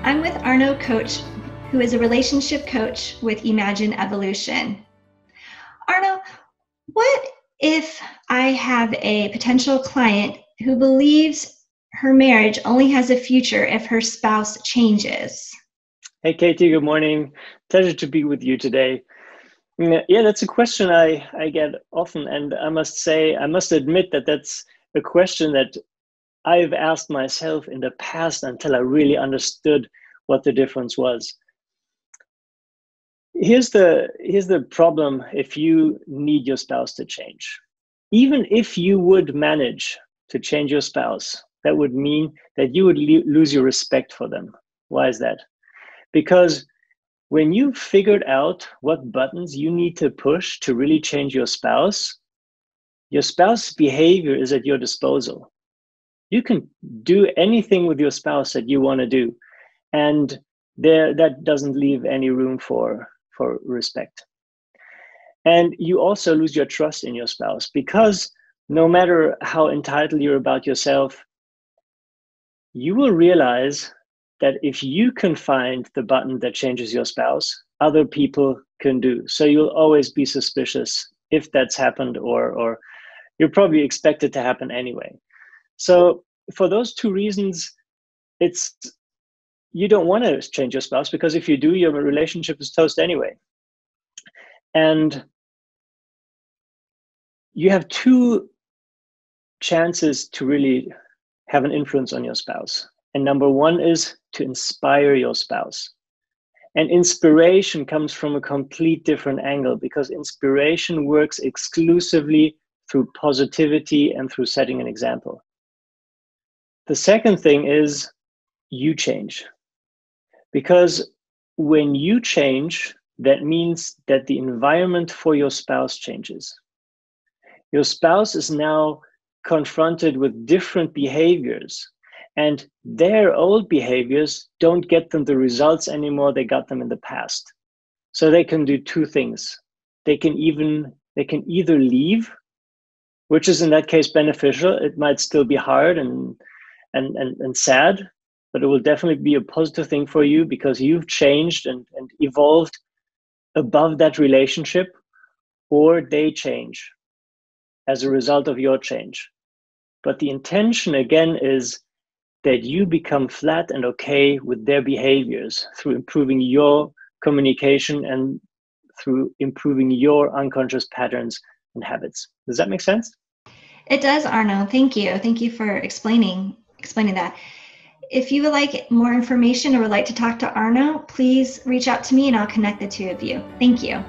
I'm with Arno Coach, who is a relationship coach with Imagine Evolution. Arno, what if I have a potential client who believes her marriage only has a future if her spouse changes? Hey, Katie, good morning. Pleasure to be with you today. Yeah, that's a question I get often. And I must admit that that's a question that I've asked myself in the past until I really understood what the difference was. Here's the problem if you need your spouse to change. Even if you would manage to change your spouse, that would mean that you would lose your respect for them. Why is that? Because when you figured out what buttons you need to push to really change your spouse's behavior is at your disposal. You can do anything with your spouse that you want to do. And that doesn't leave any room for respect. And you also lose your trust in your spouse because no matter how entitled you're about yourself, you will realize that if you can find the button that changes your spouse, other people can do. So you'll always be suspicious if that's happened, or you're probably expect it to happen anyway. So for those two reasons, you don't want to change your spouse, because if you do, your relationship is toast anyway. And you have two chances to really have an influence on your spouse. And number one is to inspire your spouse. And inspiration comes from a complete different angle, because inspiration works exclusively through positivity and through setting an example. The second thing is you change. Because when you change, that means that the environment for your spouse changes. Your spouse is now confronted with different behaviors, and their old behaviors don't get them the results anymore they got them in the past. So they can do two things. They can either leave, which is in that case beneficial. It might still be hard and sad, but it will definitely be a positive thing for you because you've changed and evolved above that relationship, or they change as a result of your change. But the intention again is that you become flat and okay with their behaviors through improving your communication and through improving your unconscious patterns and habits. Does that make sense? It does, Arno. Thank you. Thank you for explaining that. If you would like more information or would like to talk to Arno, please reach out to me and I'll connect the two of you. Thank you.